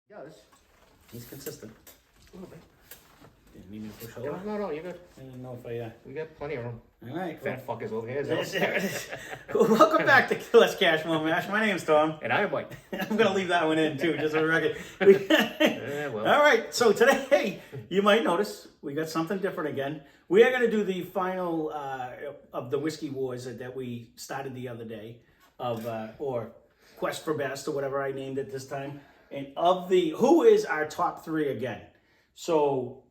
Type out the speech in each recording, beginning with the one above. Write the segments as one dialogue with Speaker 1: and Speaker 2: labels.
Speaker 1: Does.
Speaker 2: He's consistent.
Speaker 1: A little bit.
Speaker 2: Didn't need me to push
Speaker 1: No,
Speaker 2: over.
Speaker 1: no, you're good.
Speaker 2: I didn't know if I.
Speaker 1: We got plenty of room.
Speaker 2: All right.
Speaker 1: Fat fuckers over here.
Speaker 2: There it is. Welcome back to Kill Us Cash More Mash. My name's Tom.
Speaker 1: And I'm Mike.
Speaker 2: I'm gonna leave that one in too, just for the record.
Speaker 1: Well.
Speaker 2: All right. So today, you might notice we got something different again. We are gonna do the final of the Whiskey Wars that we started the other day, or Quest for Best or whatever I named it this time. And of the who is our top three again. So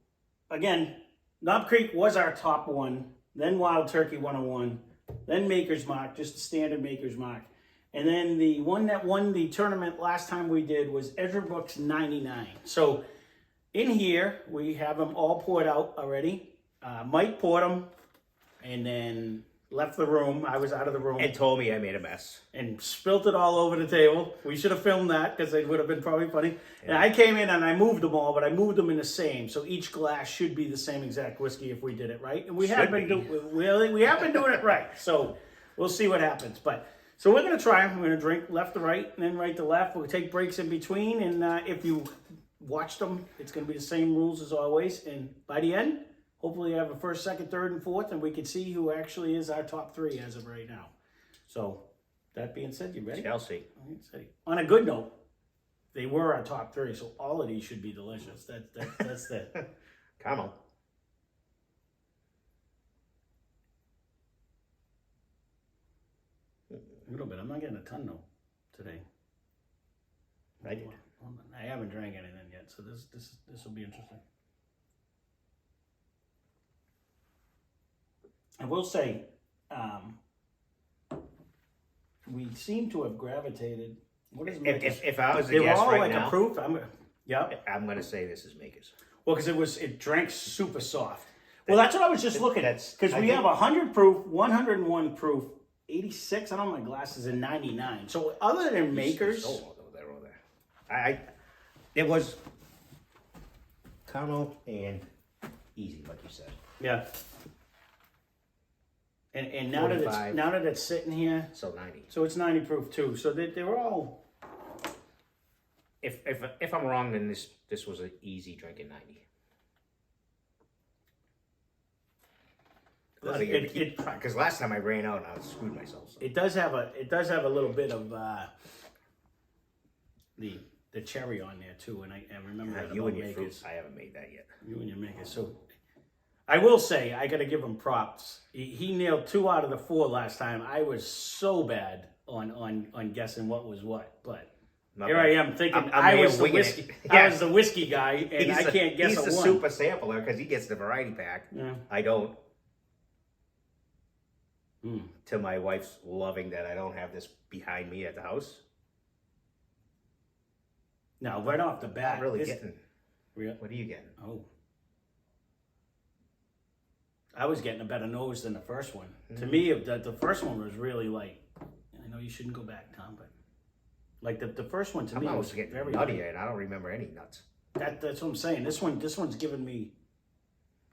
Speaker 2: again, Knob Creek was our top one, then Wild Turkey 101, then Maker's Mark, just the standard Maker's Mark. And then the one that won the tournament last time we did was Ezra Brooks 99. So in here, we have them all poured out already. Mike poured them and then left the room. I was out of the room.
Speaker 1: And told me I made a mess.
Speaker 2: And spilt it all over the table. We should have filmed that because it would have been probably funny.
Speaker 1: Yeah.
Speaker 2: And I came in and I moved them all, but I moved them in the same. So each glass should be the same exact whiskey if we did it right. And we have been doing it right. So we'll see what happens. But so we're gonna try them. We're gonna drink left to right and then right to left. We'll take breaks in between. And if you watched them, it's gonna be the same rules as always. And by the end, hopefully you have a first, second, third, and fourth, and we can see who actually is our top three as of right now. So that being said, you ready?
Speaker 1: Chelsea.
Speaker 2: On a good note, they were our top three, so all of these should be delicious. That's the
Speaker 1: Come on.
Speaker 2: a little bit. I'm not getting a ton though today.
Speaker 1: I did.
Speaker 2: I haven't drank anything yet, so this will be interesting. I will say, we seem to have gravitated. What is Maker's?
Speaker 1: If I was
Speaker 2: They
Speaker 1: a
Speaker 2: were
Speaker 1: guest
Speaker 2: all
Speaker 1: right
Speaker 2: like
Speaker 1: now,
Speaker 2: a proof. Yeah.
Speaker 1: I'm going to say this is Maker's.
Speaker 2: Well, because it drank super soft. Well, that's what I was just looking at.
Speaker 1: That's-
Speaker 2: Because
Speaker 1: I
Speaker 2: we
Speaker 1: think-
Speaker 2: have 100 proof, 101 proof, 86. I don't know my glasses, and 99. So other than Makers,
Speaker 1: Oh, they're all there. It was caramel and easy, like you said.
Speaker 2: yeah. And now that
Speaker 1: 45.
Speaker 2: it's sitting here,
Speaker 1: So 90.
Speaker 2: so it's 90 proof too. So they were all.
Speaker 1: If I'm wrong, then this was an easy drinking 90. Because last time I ran out and I screwed myself. So.
Speaker 2: It does have a little bit of the cherry on there too, and I remember that
Speaker 1: You
Speaker 2: about
Speaker 1: and your fruit,
Speaker 2: Makers.
Speaker 1: I haven't made that yet.
Speaker 2: You and your Makers. So I will say I got to give him props. He nailed 2 out of the 4 last time. I was so bad on guessing what was what, but
Speaker 1: Not
Speaker 2: here
Speaker 1: bad.
Speaker 2: I am thinking
Speaker 1: I'm
Speaker 2: I was the
Speaker 1: winging
Speaker 2: whiskey.
Speaker 1: it.
Speaker 2: I
Speaker 1: Yeah.
Speaker 2: was the whiskey guy, and I can't guess
Speaker 1: He's
Speaker 2: a
Speaker 1: the
Speaker 2: one.
Speaker 1: super sampler because he gets the variety pack.
Speaker 2: Yeah.
Speaker 1: I don't. To my wife's loving that I don't have this behind me at the house.
Speaker 2: Now, right off the bat,
Speaker 1: Not really
Speaker 2: this-
Speaker 1: getting.
Speaker 2: Real-
Speaker 1: What are you getting?
Speaker 2: Oh. I was getting a better nose than the first one. To me, the first one was really like, I know you shouldn't go back, Tom, but like the first one to
Speaker 1: I'm
Speaker 2: me was
Speaker 1: almost getting
Speaker 2: very
Speaker 1: nuttier, and I don't remember any nuts.
Speaker 2: That's what I'm saying. This one's giving me.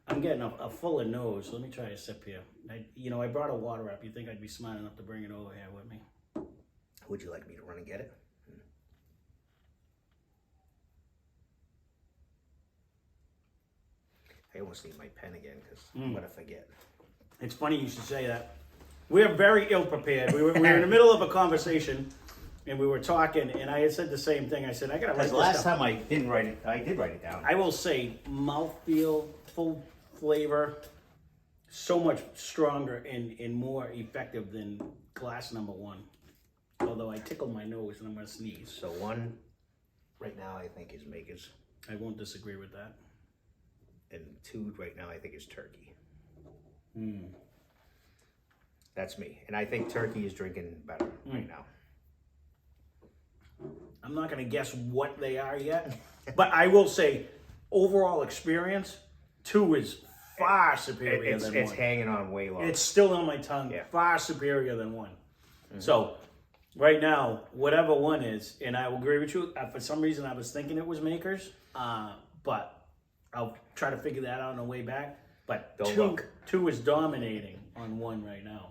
Speaker 2: I'm getting a fuller nose. Let me try a sip here. I brought a water up. You think I'd be smart enough to bring it over here with me?
Speaker 1: Would you like me to run and get it? I almost need my pen again because I'm gonna forget.
Speaker 2: It's funny you should say that. We're very ill prepared. We were in the middle of a conversation, and we were talking, and I had said the same thing. I said, I gotta write
Speaker 1: Because
Speaker 2: this
Speaker 1: last
Speaker 2: down.
Speaker 1: time I did write it down.
Speaker 2: I will say, mouthfeel, full flavor, so much stronger and more effective than glass number 1. Although I tickle my nose and I'm gonna sneeze.
Speaker 1: So one, right now I think is Maker's,
Speaker 2: I won't disagree with that.
Speaker 1: and 2 right now I think is Turkey.
Speaker 2: Mm.
Speaker 1: That's me, and I think Turkey is drinking better right now.
Speaker 2: I'm not gonna guess what they are yet, but I will say, overall experience, 2 is far superior than 1.
Speaker 1: It's hanging on way longer.
Speaker 2: It's still on my tongue.
Speaker 1: Yeah.
Speaker 2: Far superior than 1. So, right now, whatever 1 is, and I will agree with you. For some reason, I was thinking it was Makers, but I'll try to figure that out on the way back. But
Speaker 1: Don't
Speaker 2: 2,
Speaker 1: look.
Speaker 2: 2 is dominating on 1 right now.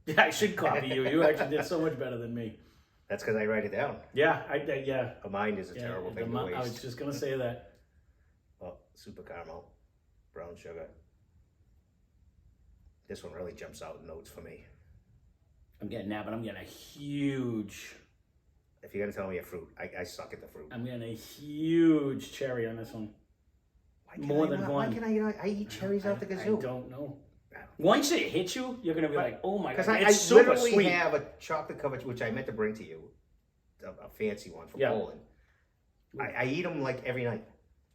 Speaker 2: Yeah, I should copy you. You actually did so much better than me.
Speaker 1: That's because I write it down.
Speaker 2: Yeah, yeah.
Speaker 1: A mind is a terrible thing to waste.
Speaker 2: I was just gonna say that.
Speaker 1: Well, super caramel, brown sugar. This one really jumps out in notes for me.
Speaker 2: I'm getting that, but I'm getting a huge.
Speaker 1: If you're gonna tell me a fruit, I suck at the fruit.
Speaker 2: I'm getting a huge cherry on this one. More than one.
Speaker 1: Why can I not? I eat cherries out the kazoo.
Speaker 2: I don't know. Once it hits you, you're gonna be like, "Oh my god!"
Speaker 1: Because I literally sweet. Have a chocolate covered, which I meant to bring to you, a fancy one from Poland. I eat them like every night,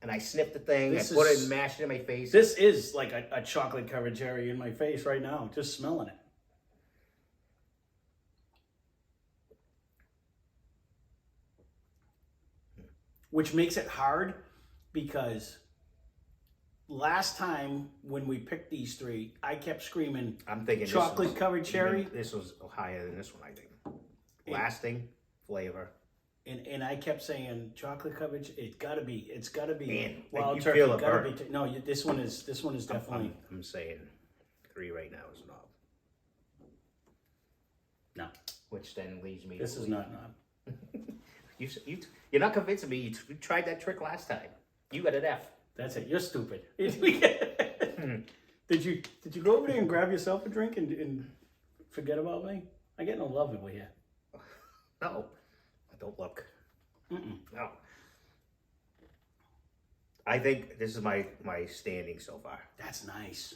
Speaker 1: and I snip the thing. I put it and mash it in my face.
Speaker 2: This is like a chocolate covered cherry in my face right now, just smelling it. Which makes it hard because last time when we picked these three, I kept screaming,
Speaker 1: I'm thinking
Speaker 2: chocolate covered cherry.
Speaker 1: This was higher than this one, I think. Lasting flavor.
Speaker 2: And I kept saying chocolate covered. It's gotta be.
Speaker 1: Man,
Speaker 2: wild
Speaker 1: you
Speaker 2: turkey.
Speaker 1: feel it
Speaker 2: Gotta
Speaker 1: burn.
Speaker 2: be. No, this one is definitely.
Speaker 1: I'm saying 3 right now is knob.
Speaker 2: No.
Speaker 1: Which then leaves me.
Speaker 2: This is not knob.
Speaker 1: You're not convincing me. You tried that trick last time. You got an F.
Speaker 2: That's it. You're stupid. Did you go over there and grab yourself a drink and forget about me? I get no love over here.
Speaker 1: No, don't look. No. I think this is my standing so far.
Speaker 2: That's nice.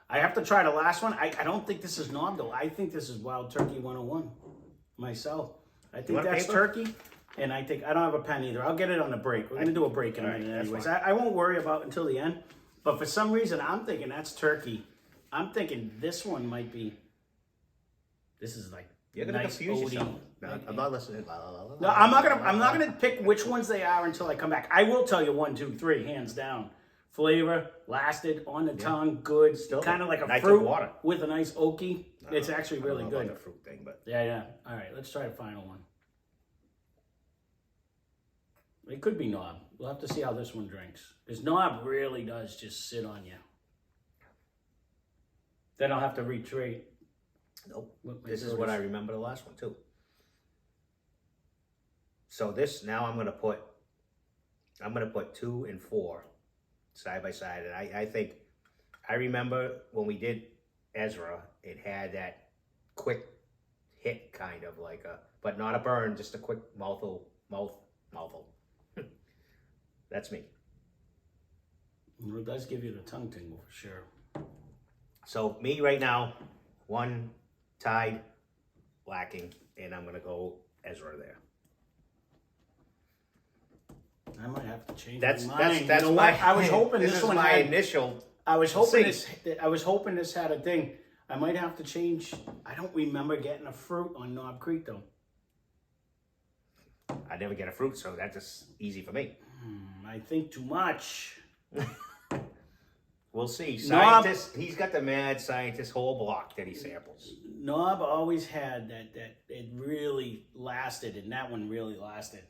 Speaker 2: I have to try the last one. I don't think this is knob though. I think this is Wild Turkey 101 myself. I think that's turkey. And I don't have a pen either. I'll get it on the break. We're going to do a break in a minute anyways. I won't worry about it until the end. But for some reason, I'm thinking that's turkey. I'm thinking this one might be, this is like
Speaker 1: you're gonna
Speaker 2: nice
Speaker 1: confuse yourself. No, I'm not listening.
Speaker 2: No, I'm not gonna pick which ones they are until I come back. I will tell you 1, 2, 3, hands down. Flavor, lasted, on the tongue, good. Still kind of like a fruit water with a nice oaky. It's actually really good.
Speaker 1: The fruit thing, but
Speaker 2: yeah. All right, let's try the final one. It could be knob. We'll have to see how this one drinks. Because knob really does just sit on you. Then I'll have to retreat.
Speaker 1: Nope. This is what I remember the last one too. So this now I'm gonna put 2 and 4 side by side, and I think I remember when we did Ezra, it had that quick hit kind of like but not a burn, just a quick mouthful. That's me.
Speaker 2: Well, it does give you the tongue tingle for sure.
Speaker 1: So me right now, 1 tied, lacking, and I'm gonna go Ezra there.
Speaker 2: I might have to change
Speaker 1: that's
Speaker 2: my mind.
Speaker 1: That's
Speaker 2: I was hoping
Speaker 1: this
Speaker 2: one
Speaker 1: my
Speaker 2: had
Speaker 1: initial.
Speaker 2: I was hoping this had a thing. I might have to change. I don't remember getting a fruit on Knob Creek though.
Speaker 1: I never get a fruit, so that's just easy for me.
Speaker 2: I think too much.
Speaker 1: We'll see. Scientist, he's got the mad scientist whole block that he samples.
Speaker 2: Knob always had that it really lasted, and that one really lasted.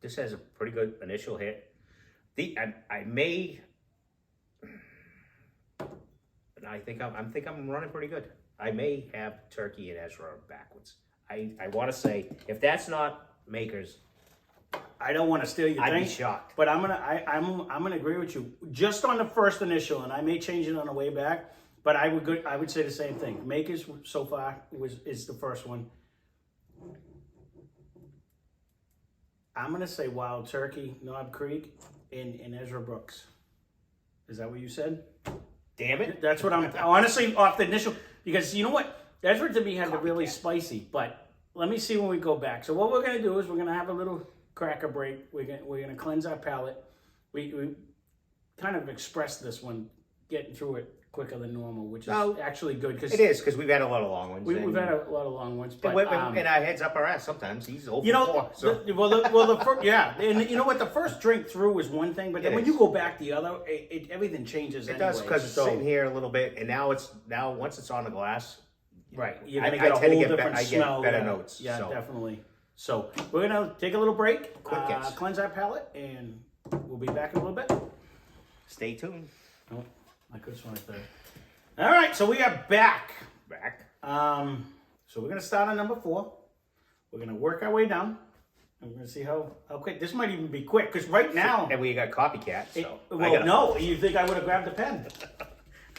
Speaker 1: This has a pretty good initial hit. I may. I think I'm running pretty good. I may have Turkey and Ezra backwards. I want to say if that's not Makers,
Speaker 2: I don't want to steal your thing.
Speaker 1: I'd be shocked.
Speaker 2: But I'm gonna agree with you just on the first initial, and I may change it on the way back. But I would say the same thing. Makers so far is the first one. I'm gonna say Wild Turkey, Knob Creek, and Ezra Brooks. Is that what you said?
Speaker 1: Damn it!
Speaker 2: That's what I'm honestly off the initial, because you know what, Ezra to me had the really spicy. But let me see when we go back. So what we're gonna do is we're gonna have a little cracker break. We're gonna cleanse our palate. We kind of expressed this one, getting through it quicker than normal, which is actually good because
Speaker 1: it is because we've had a lot of long ones.
Speaker 2: We've had a lot of long ones, but
Speaker 1: and our heads up our ass sometimes. He's over.
Speaker 2: You know, and you know what? The first drink through was one thing, but then when you go back the other, everything changes.
Speaker 1: It does because it's sitting here a little bit, and now once it's on the glass,
Speaker 2: right? You're gonna get a whole different smell.
Speaker 1: I get better notes.
Speaker 2: Yeah, definitely. So we're gonna take a little break,
Speaker 1: quick
Speaker 2: cleanse our palate, and we'll be back in a little bit.
Speaker 1: Stay tuned.
Speaker 2: Oh, I could have sworn it there. All right, so we are back.
Speaker 1: Back.
Speaker 2: So we're gonna start on number 4. We're gonna work our way down. I'm gonna see how quick. This might even be quick because right now.
Speaker 1: And we got copycat. So
Speaker 2: No. You think I would have grabbed a pen?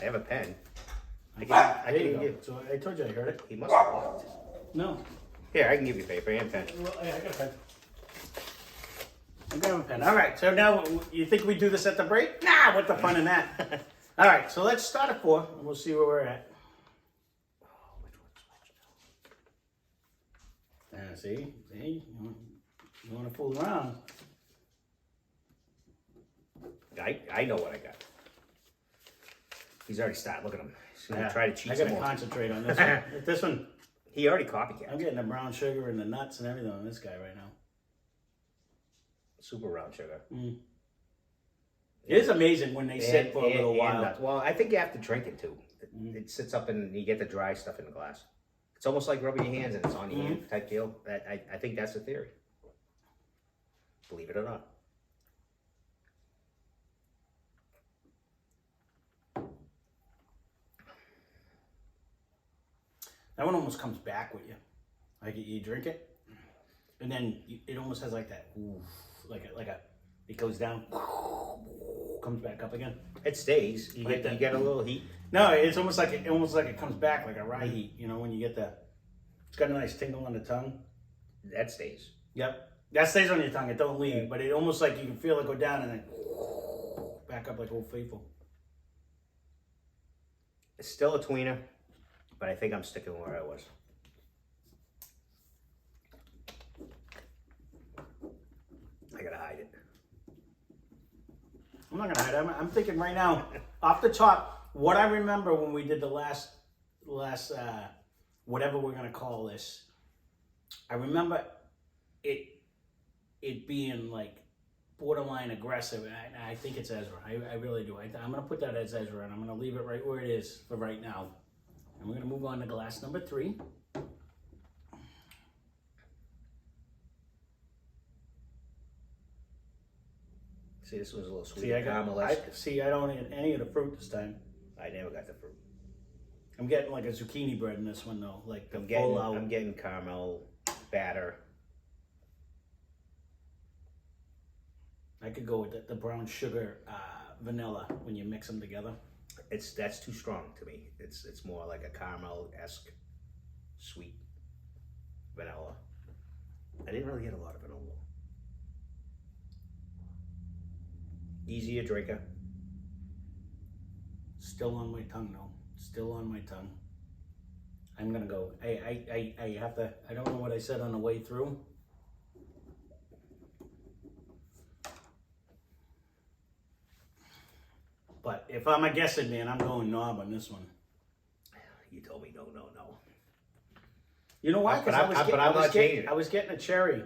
Speaker 1: I have a pen. I
Speaker 2: There
Speaker 1: can
Speaker 2: you go.
Speaker 1: give.
Speaker 2: So I told you I heard it.
Speaker 1: He must have walked.
Speaker 2: No.
Speaker 1: Here, I can give you paper and pen.
Speaker 2: Well, I got a pen. I got a pen. All right. So now you think we do this at the break? Nah. What's the fun in that? All right. So let's start at 4, and we'll see where we're at. See, you want to fool around.
Speaker 1: I know what I got. He's already started. Look at him. He's gonna
Speaker 2: Yeah,
Speaker 1: try to cheat
Speaker 2: I
Speaker 1: some
Speaker 2: gotta
Speaker 1: more.
Speaker 2: concentrate on this one. This one,
Speaker 1: He already copycat.
Speaker 2: I'm getting the brown sugar and the nuts and everything on this guy right now.
Speaker 1: Super round sugar.
Speaker 2: It is amazing when they sit for a little while.
Speaker 1: Nuts. Well, I think you have to drink it too. It sits up and you get the dry stuff in the glass. It's almost like rubbing your hands and it's on your hand type deal. I think that's the theory. Believe it or not.
Speaker 2: That one almost comes back with you. Like you drink it, and then it almost has like that, it goes down, comes back up again.
Speaker 1: It stays. You get a little heat.
Speaker 2: No, it's almost like it comes back like a rye heat. You know, when you get it's got a nice tingle on the tongue.
Speaker 1: That stays.
Speaker 2: Yep, that stays on your tongue. It don't leave, but it almost like you can feel it go down and then back up like Old Faithful.
Speaker 1: It's still a tweener, but I think I'm sticking where I was. I gotta hide it.
Speaker 2: I'm not gonna hide it. I'm thinking right now, off the top, what I remember when we did the last whatever we're gonna call this. I remember it being like borderline aggressive, and I think it's Ezra. I really do. I'm gonna put that as Ezra, and I'm gonna leave it right where it is for right now. And we're gonna move on to glass number 3.
Speaker 1: See, this was a little sweet.
Speaker 2: See, I don't eat any of the fruit this time.
Speaker 1: I never got the fruit.
Speaker 2: I'm getting like a zucchini bread in this one though, like the
Speaker 1: I'm getting caramel batter.
Speaker 2: I could go with the brown sugar vanilla when you mix them together.
Speaker 1: That's too strong to me. It's more like a caramel-esque sweet vanilla. I didn't really get a lot of vanilla. Easier drinker.
Speaker 2: Still on my tongue though. Still on my tongue. I'm gonna go. I have to. I don't know what I said on the way through. But if I'm a guessing man, I'm going knob on this one.
Speaker 1: You told me no.
Speaker 2: You know why? Because I was getting a cherry.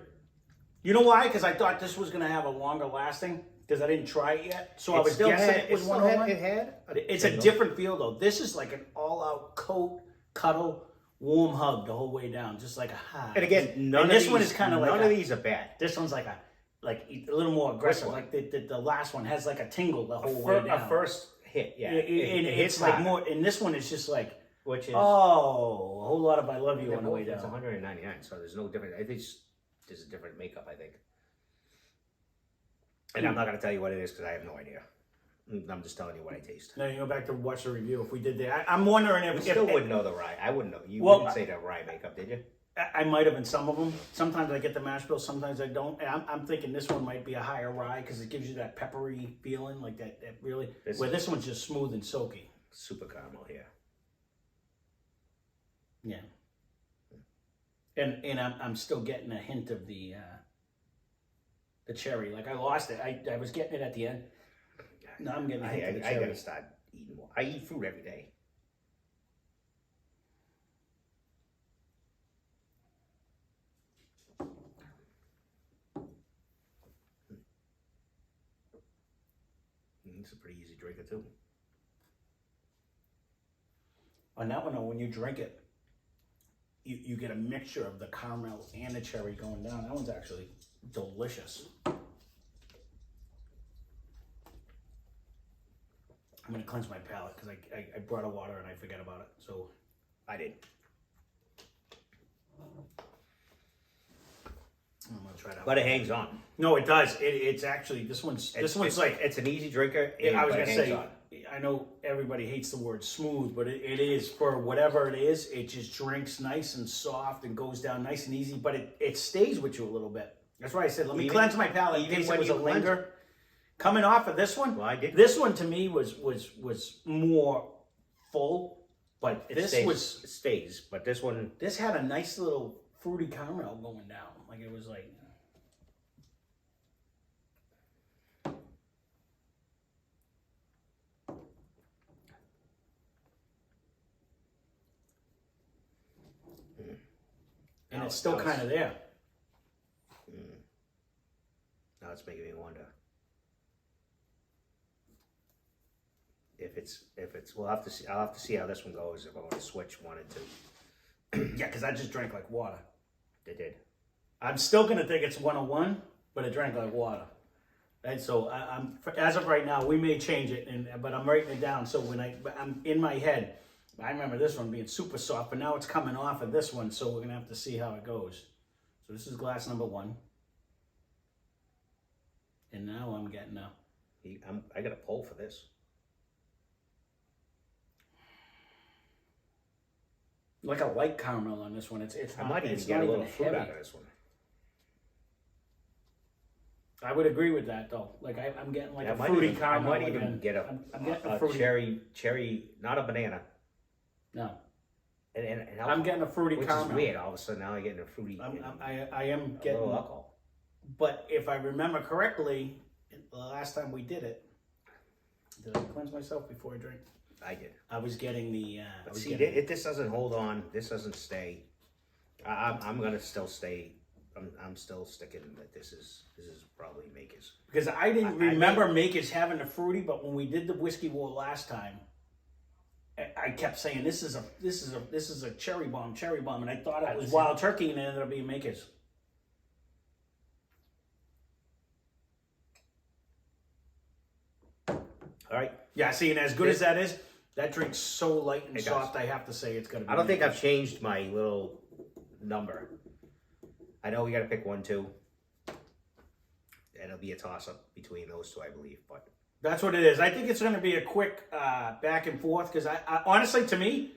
Speaker 2: You know why? Because I thought this was gonna have a longer lasting. Because I didn't try it yet, so I was guessing it was 101. It's a different feel though. This is like an all-out coat, cuddle, warm hug the whole way down, just like a high.
Speaker 1: And again, none of these are bad.
Speaker 2: This one's like a little more aggressive. Like the last one has like a tingle the whole way down.
Speaker 1: A first hit, yeah.
Speaker 2: It's like more. And this one is just like,
Speaker 1: which is
Speaker 2: a whole lot of I love you on the way down.
Speaker 1: It's 199, so there's no difference. I think there's a different makeup. I think. And I'm not going to tell you what it is because I have no idea. I'm just telling you what I taste.
Speaker 2: Now you go back to watch the review. If we did that, I'm wondering if...
Speaker 1: You still wouldn't know the rye. I wouldn't know. You wouldn't say the rye makeup, did you?
Speaker 2: I might have in some of them. Sometimes I get the mash bill, sometimes I don't. And I'm thinking this one might be a higher rye because it gives you that peppery feeling, like that really... This one's just smooth and soaky.
Speaker 1: Super caramel here.
Speaker 2: Yeah. And I'm still getting a hint of the cherry. Like I lost it. I was getting it at the end. Now I'm getting a hint of the cherry.
Speaker 1: I gotta start eating more. I eat fruit every day. It's a pretty easy drinker too.
Speaker 2: On that one, though, when you drink it, you get a mixture of the caramel and the cherry going down. That one's actually delicious. I'm gonna cleanse my palate because I brought a water and I forget about it. So
Speaker 1: I did.
Speaker 2: try to.
Speaker 1: But it hangs on.
Speaker 2: No, it does. It's actually this one's like
Speaker 1: it's an easy drinker.
Speaker 2: I was
Speaker 1: but
Speaker 2: gonna
Speaker 1: it hangs
Speaker 2: say.
Speaker 1: on.
Speaker 2: I know everybody hates the word smooth, but it is for whatever it is. It just drinks nice and soft and goes down nice and easy, but it stays with you a little bit. That's why I said let me cleanse my palate in case it was a linger. Coming off of this one,
Speaker 1: Well, I did.
Speaker 2: this one to me was more full, but
Speaker 1: It stays, but this one.
Speaker 2: this had a nice little fruity caramel going down. Like it was like. And it's still kind of there.
Speaker 1: Now it's making me wonder if it's. We'll have to see. I'll have to see how this one goes if I want to switch one and two.
Speaker 2: Yeah, because I just drank like water.
Speaker 1: They did.
Speaker 2: I'm still gonna think it's 101, but it drank like water. And so I'm as of right now, we may change it, but I'm writing it down. So when I'm in my head, I remember this one being super soft, but now it's coming off of this one, so we're gonna have to see how it goes. So this is glass number 1, and now I'm getting a.
Speaker 1: I got a poll for this.
Speaker 2: Like a light caramel on this one. It's
Speaker 1: I
Speaker 2: not,
Speaker 1: might even
Speaker 2: it's
Speaker 1: get
Speaker 2: not
Speaker 1: a little
Speaker 2: even
Speaker 1: fruit
Speaker 2: heavy.
Speaker 1: out of this one.
Speaker 2: I would agree with that though. Like I'm getting like
Speaker 1: Yeah,
Speaker 2: a fruity
Speaker 1: I
Speaker 2: caramel.
Speaker 1: might even get
Speaker 2: I'm getting a
Speaker 1: a
Speaker 2: fruity.
Speaker 1: cherry, not a banana.
Speaker 2: No,
Speaker 1: And
Speaker 2: I'm getting a fruity
Speaker 1: which
Speaker 2: caramel.
Speaker 1: is weird. All of a sudden now I'm getting a fruity.
Speaker 2: I am
Speaker 1: a
Speaker 2: getting
Speaker 1: little alcohol.
Speaker 2: But if I remember correctly, the last time we did it, did I cleanse myself before I drank?
Speaker 1: I did.
Speaker 2: I was getting the.
Speaker 1: This doesn't hold on. This doesn't stay. I'm gonna still stay. I'm still sticking that this is probably Maker's.
Speaker 2: Because I didn't remember Maker's having the fruity, but when we did the whiskey war last time, I kept saying this is a cherry bomb, and I thought it was Wild Turkey, and it ended up being Maker's.
Speaker 1: All right.
Speaker 2: Yeah, see, and as good as that is, that drink's so light and soft. I have to say it's gonna be.
Speaker 1: I don't think I've changed my little number. I know we got to pick 1, 2, and it'll be a toss up between those two, I believe. But
Speaker 2: that's what it is. I think it's going to be a quick back and forth because I honestly, to me,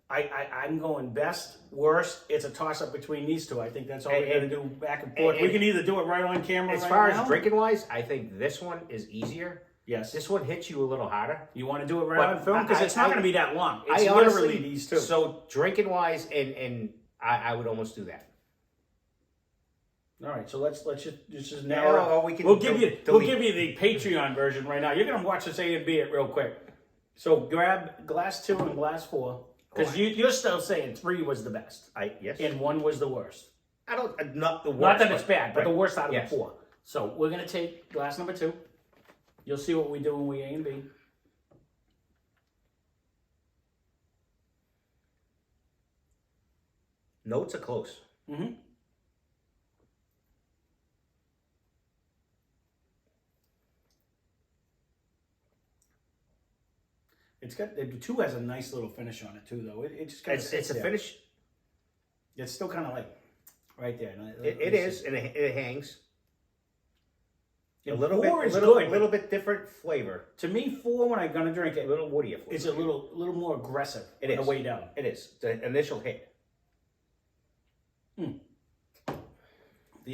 Speaker 2: I'm going best, worst. It's a toss up between these two. I think that's all we're going to do back and forth. We can either do it right on camera.
Speaker 1: As far as drinking wise, I think this one is easier.
Speaker 2: Yes.
Speaker 1: This one hits you a little harder.
Speaker 2: You want to do it right on film because it's not going to be that long. It's
Speaker 1: I
Speaker 2: literally
Speaker 1: honestly,
Speaker 2: these two.
Speaker 1: So drinking wise, and I would almost do that.
Speaker 2: All right, so let's just narrow.
Speaker 1: We'll
Speaker 2: give you the Patreon version right now. You're gonna watch us A and B it real quick. So grab glass 2 and glass 4 because you're still saying 3 was the best.
Speaker 1: Yes.
Speaker 2: And 1 was the worst.
Speaker 1: I don't not the worst.
Speaker 2: Not that it's bad, but
Speaker 1: right.
Speaker 2: the worst out of
Speaker 1: Yes.
Speaker 2: the 4. So we're gonna take glass number 2. You'll see what we do when we A and B.
Speaker 1: Notes are close.
Speaker 2: Mm-hmm. It's got the 2 has a nice little finish on it too, though. It just kind of
Speaker 1: It's a finish.
Speaker 2: It's still kind of like right there.
Speaker 1: It is, and it hangs. A little bit different flavor.
Speaker 2: To me, 4 when I'm gonna drink it,
Speaker 1: A little woodier flavor.
Speaker 2: it's a little more aggressive.
Speaker 1: It
Speaker 2: on
Speaker 1: is.
Speaker 2: the way down.
Speaker 1: It is the initial hit.
Speaker 2: The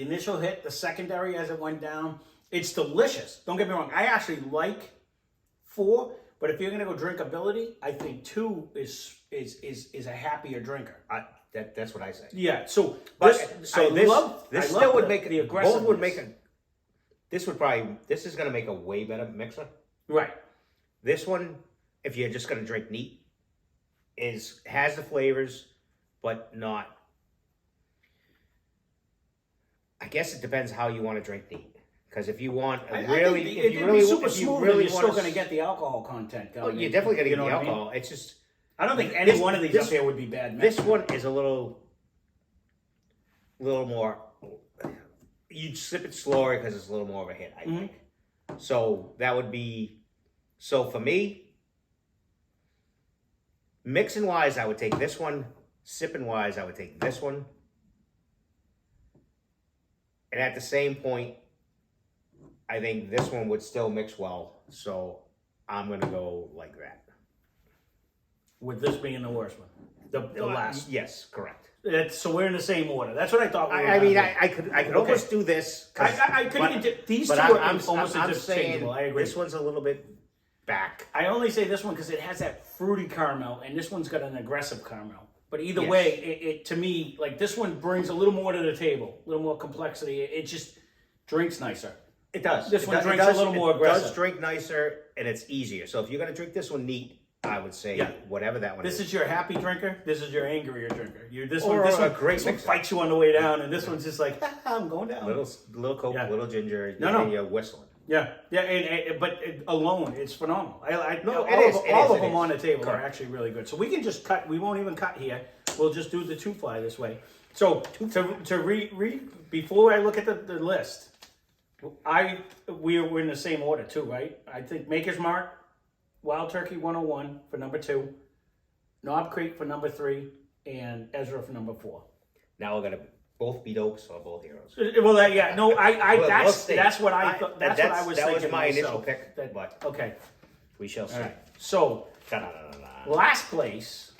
Speaker 2: initial hit, the secondary as it went down, it's delicious. Don't get me wrong. I actually like 4, but if you're gonna go drinkability, I think 2 is a happier drinker.
Speaker 1: That's what I say.
Speaker 2: Yeah. So
Speaker 1: This
Speaker 2: this
Speaker 1: still would make
Speaker 2: the
Speaker 1: it. Both would make
Speaker 2: aggressiveness.
Speaker 1: it. This is gonna make a way better mixer.
Speaker 2: Right.
Speaker 1: This one, if you're just gonna drink neat, has the flavors, but not. I guess it depends how you want to drink neat. Because if you want
Speaker 2: I
Speaker 1: really,
Speaker 2: think
Speaker 1: if you
Speaker 2: it'd
Speaker 1: really,
Speaker 2: be super
Speaker 1: if you
Speaker 2: smooth,
Speaker 1: really
Speaker 2: you're
Speaker 1: want
Speaker 2: still going to get the alcohol content.
Speaker 1: oh, you're definitely going to get the
Speaker 2: what I mean?
Speaker 1: alcohol. It's just
Speaker 2: I don't think any one of these
Speaker 1: this-
Speaker 2: up here would be bad.
Speaker 1: this one is a little more. You sip it slower because it's a little more of a hit. I think. So that would be. So for me, mixing wise, I would take this one. Sipping wise, I would take this one. And at the same point, I think this one would still mix well. So I'm going to go like that.
Speaker 2: With this being the worst one. The last.
Speaker 1: Yes, correct.
Speaker 2: So we're in the same order. That's what I thought.
Speaker 1: I could almost do this.
Speaker 2: I could even do these two are almost interchangeable. I agree.
Speaker 1: This one's a little bit back.
Speaker 2: I only say this one because it has that fruity caramel, and this one's got an aggressive caramel. But either way, it to me, like this one brings a little more to the table, a little more complexity. It just drinks nicer.
Speaker 1: It does.
Speaker 2: This one drinks a little more aggressive.
Speaker 1: It does drink nicer, and it's easier. So if you're going to drink this one neat, I would say whatever that one is.
Speaker 2: This is your happy drinker. This is your angrier drinker. This
Speaker 1: one
Speaker 2: fights you on the way down, and this one's just like, I'm going down.
Speaker 1: Little Coke, little ginger.
Speaker 2: No.
Speaker 1: You're whistling.
Speaker 2: Yeah. But alone, it's phenomenal. All of them on the table are actually really good. So we can just cut. We won't even cut here. We'll just do the two fly this way. So before I look at the list, we're in the same order too, right? I think Maker's Mark, Wild Turkey 101 for number 2, Knob Creek for number 3, and Ezra for number 4.
Speaker 1: Now we're gonna both be dopes or both heroes.
Speaker 2: Well, that's what I thought. That's what I was thinking.
Speaker 1: That was my initial
Speaker 2: myself.
Speaker 1: pick. But
Speaker 2: okay,
Speaker 1: we shall see.
Speaker 2: Right. So last place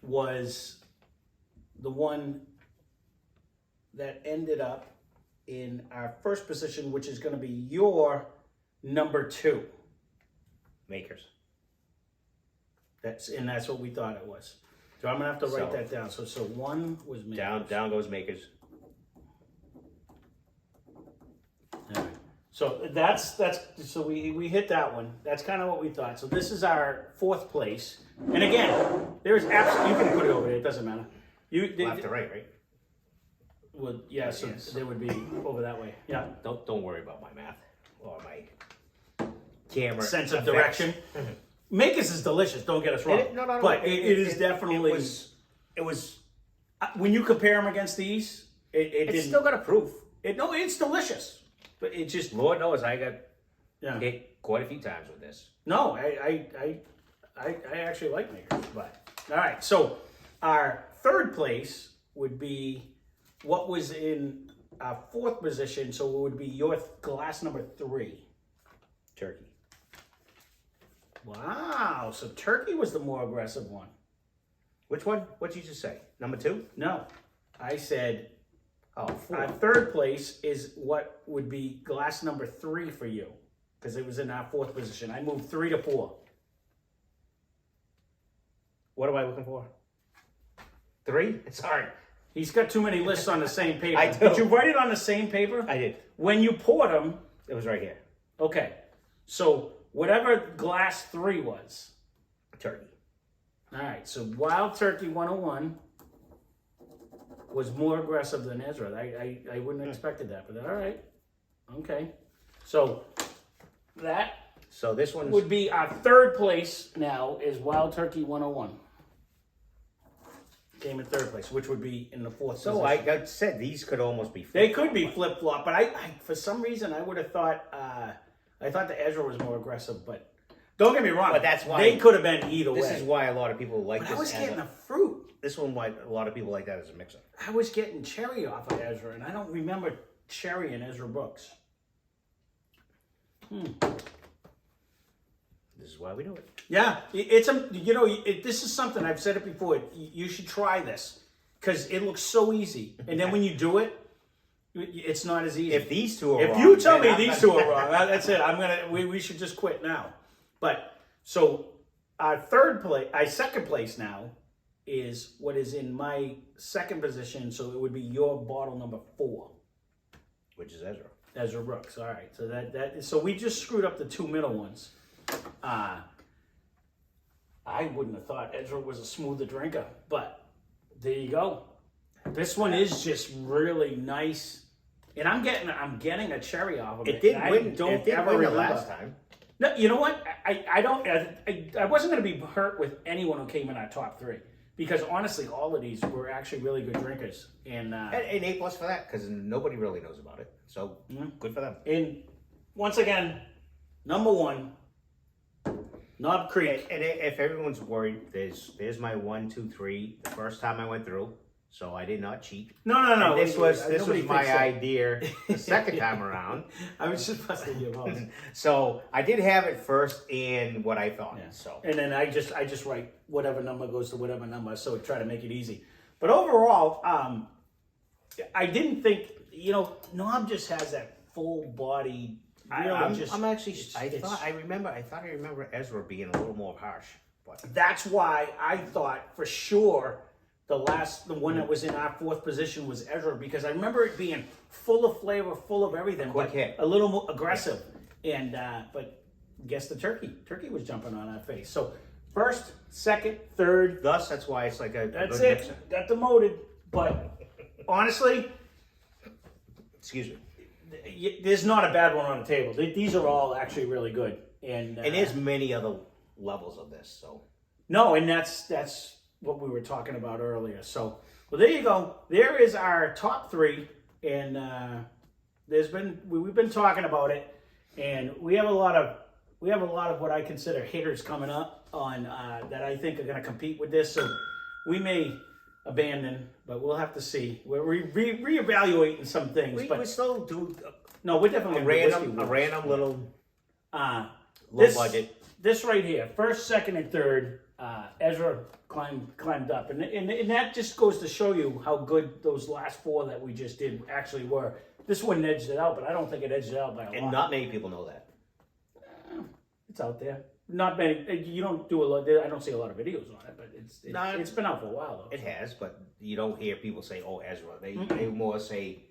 Speaker 2: was the one that ended up in our first position, which is going to be your number 2.
Speaker 1: Makers.
Speaker 2: That's what we thought it was. So I'm gonna have to write that down. So 1 was Makers.
Speaker 1: Down goes Makers.
Speaker 2: All right. So that's so we hit that one. That's kind of what we thought. So this is our 4th place. And again, there's absolutely, you can put it over there. It doesn't matter.
Speaker 1: Left to right, right?
Speaker 2: Well, yeah. So there would be over that way. Yeah.
Speaker 1: Don't worry about my math or my camera
Speaker 2: sense of direction. Makers is delicious. Don't get us wrong.
Speaker 1: No.
Speaker 2: But it is definitely.
Speaker 1: It was.
Speaker 2: When you compare them against these,
Speaker 1: It's still got a proof.
Speaker 2: It's delicious. But it just.
Speaker 1: Lord knows I got hit quite a few times with this.
Speaker 2: No, I actually like Makers. But all right, so our 3rd place would be what was in our 4th position. So it would be your glass number 3.
Speaker 1: Turkey.
Speaker 2: Wow, so Turkey was the more aggressive one.
Speaker 1: Which one? What'd you just say? Number 2?
Speaker 2: No, I said
Speaker 1: 4.
Speaker 2: Our 3rd place is what would be glass number 3 for you, because it was in our 4th position. I moved 3 to 4.
Speaker 1: What am I looking for? 3? Sorry.
Speaker 2: He's got too many lists on the same paper.
Speaker 1: I do.
Speaker 2: Did you write it on the same paper?
Speaker 1: I did.
Speaker 2: When you poured them,
Speaker 1: it was right here.
Speaker 2: Okay, so whatever glass 3 was.
Speaker 1: Turkey.
Speaker 2: All right, so Wild Turkey 101 was more aggressive than Ezra. I wouldn't have expected that, but all right. Okay. So
Speaker 1: this one
Speaker 2: would be our 3rd place now is Wild Turkey 101. Came in 3rd place, which would be in the 4th position.
Speaker 1: So I said these could almost be
Speaker 2: They could be flip-flop, but I for some reason I would have thought I thought the Ezra was more aggressive, but don't get me wrong.
Speaker 1: But that's why
Speaker 2: they could have been either way.
Speaker 1: This is why a lot of people like
Speaker 2: but
Speaker 1: this.
Speaker 2: I was getting a fruit.
Speaker 1: This one, why a lot of people like that as a mixer.
Speaker 2: I was getting cherry off of Ezra, and I don't remember cherry in Ezra Brooks.
Speaker 1: This is why we do it.
Speaker 2: Yeah, this is something I've said it before. You should try this because it looks so easy, and then when you do it, it's not as easy.
Speaker 1: If these two are wrong,
Speaker 2: if you tell me these two are wrong, that's it. We should just quit now. But so our 2nd place now is what is in my 2nd position. So it would be your bottle number 4,
Speaker 1: which is Ezra.
Speaker 2: Ezra Brooks. All right. So so we just screwed up the 2 middle ones. I wouldn't have thought Ezra was a smoother drinker, but there you go. This one is just really nice, and I'm getting a cherry off of it.
Speaker 1: It did win.
Speaker 2: It did
Speaker 1: win the last time.
Speaker 2: No, you know what? I wasn't going to be hurt with anyone who came in our top 3 because honestly, all of these were actually really good drinkers, and
Speaker 1: an A+ for that because nobody really knows about it. So good for them.
Speaker 2: And once again, number 1. Knob Creek.
Speaker 1: And if everyone's worried, there's my 1, 2, 3. The first time I went through, so I did not cheat.
Speaker 2: No.
Speaker 1: And this was
Speaker 2: Nobody
Speaker 1: my
Speaker 2: thinks so.
Speaker 1: idea the second time around.
Speaker 2: I was just busting your balls.
Speaker 1: So I did have it first in what I thought.
Speaker 2: Yeah.
Speaker 1: So
Speaker 2: And then I just write whatever number goes to whatever number, so try to make it easy. But overall, I didn't think, Knob just has that full body.
Speaker 1: I'm actually. I thought I remember Ezra being a little more harsh. But
Speaker 2: That's why I thought for sure the one that was in our fourth position was Ezra, because I remember it being full of flavor, full of everything,
Speaker 1: Quick
Speaker 2: but
Speaker 1: hit.
Speaker 2: a little more aggressive. And but guess the turkey was jumping on our face. So first, second, third.
Speaker 1: thus, that's why it's like a
Speaker 2: That's
Speaker 1: good
Speaker 2: it.
Speaker 1: mixer.
Speaker 2: Got demoted. But honestly,
Speaker 1: Excuse me.
Speaker 2: there's not a bad one on the table. These are all actually really good. And
Speaker 1: there's many other levels of this. So
Speaker 2: no, and that's what we were talking about earlier. So, well, there you go. There is our top three, and we've been talking about it, and we have a lot of what I consider hitters coming up on that I think are going to compete with this. So we may abandon, but we'll have to see. We're reevaluating some things,
Speaker 1: we
Speaker 2: but
Speaker 1: still do
Speaker 2: no, we're definitely
Speaker 1: a
Speaker 2: gonna do
Speaker 1: random little
Speaker 2: whiskey.
Speaker 1: low budget.
Speaker 2: This right here, first, second, and third, Ezra climbed up, and that just goes to show you how good those last four that we just did actually were. This one edged it out, but I don't think it edged it out by a lot.
Speaker 1: And not many people know that.
Speaker 2: It's out there. Not many. You don't do a lot. I don't see a lot of videos on it, but it's been out for a while though.
Speaker 1: It has, but you don't hear people say, "Oh, Ezra." They more say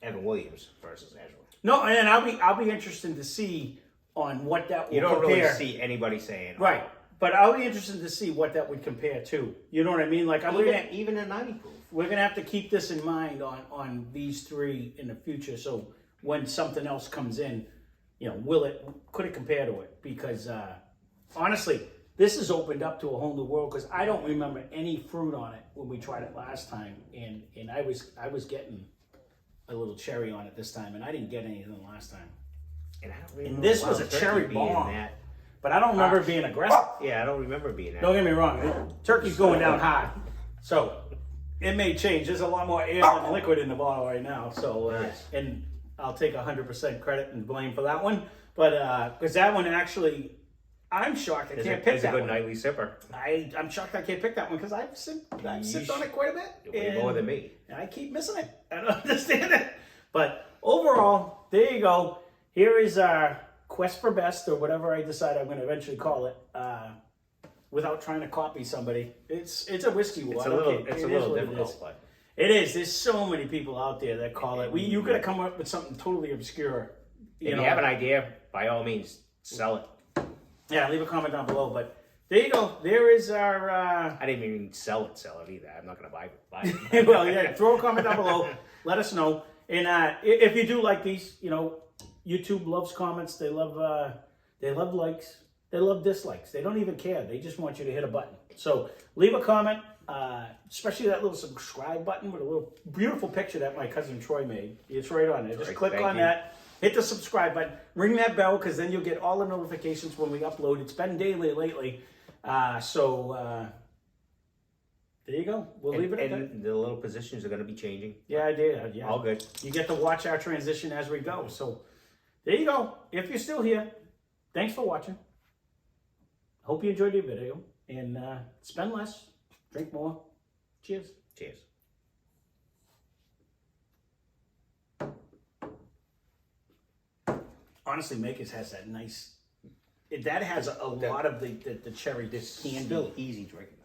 Speaker 1: Evan Williams versus Ezra.
Speaker 2: No, and I'll be interested to see on what that will
Speaker 1: You don't
Speaker 2: compare.
Speaker 1: really see anybody saying, "Oh."
Speaker 2: Right. But I'll be interested to see what that would compare to. You know what I mean? Like
Speaker 1: Even a 90 proof.
Speaker 2: we're gonna have to keep this in mind on these three in the future. So when something else comes in, could it compare to it? Because honestly, this has opened up to a whole new world. Because I don't remember any fruit on it when we tried it last time, and I was getting a little cherry on it this time, and I didn't get anything last time.
Speaker 1: And I don't remember.
Speaker 2: And this was a
Speaker 1: turkey
Speaker 2: cherry
Speaker 1: being
Speaker 2: bomb.
Speaker 1: that.
Speaker 2: But I don't remember it being aggressive.
Speaker 1: Yeah, I don't remember being that.
Speaker 2: Don't get me wrong, turkey's going down high, so it may change. There's a lot more air than liquid in the bottle right now. So, and I'll take 100% credit and blame for that one. But because that one actually, I'm shocked I can't pick
Speaker 1: It's
Speaker 2: that
Speaker 1: a good
Speaker 2: one.
Speaker 1: nightly sipper.
Speaker 2: I'm shocked I can't pick that one because I've sipped on it quite a bit.
Speaker 1: Way more than me.
Speaker 2: And I keep missing it. I don't understand it. But overall, there you go. Here is our quest for best, or whatever I decide I'm going to eventually call it, without trying to copy somebody. It's a whiskey war.
Speaker 1: It's a little difficult, but
Speaker 2: It is. There's so many people out there that call it. You got to come up with something totally obscure.
Speaker 1: if you have an idea, by all means, sell it.
Speaker 2: Yeah, leave a comment down below. But there you go. There is our.
Speaker 1: I didn't even sell it either. I'm not going to buy it.
Speaker 2: Well, yeah. Throw a comment down below. Let us know. And if you do like these, YouTube loves comments. They love likes. They love dislikes. They don't even care. They just want you to hit a button. So leave a comment, especially that little subscribe button with a little beautiful picture that my cousin Troy made. It's right on there. Just click on that. Hit the subscribe button. Ring that bell, because then you'll get all the notifications when we upload. It's been daily lately. So there you go. We'll leave it at that.
Speaker 1: And the little positions are going to be changing.
Speaker 2: Yeah, I did. Yeah.
Speaker 1: All good.
Speaker 2: You get to watch our transition as we go. So there you go. If you're still here, thanks for watching. Hope you enjoyed the video. And spend less, drink more. Cheers.
Speaker 1: Cheers.
Speaker 2: Honestly, Makers has that nice. That has a lot of the cherry. This can
Speaker 1: Still easy drinking.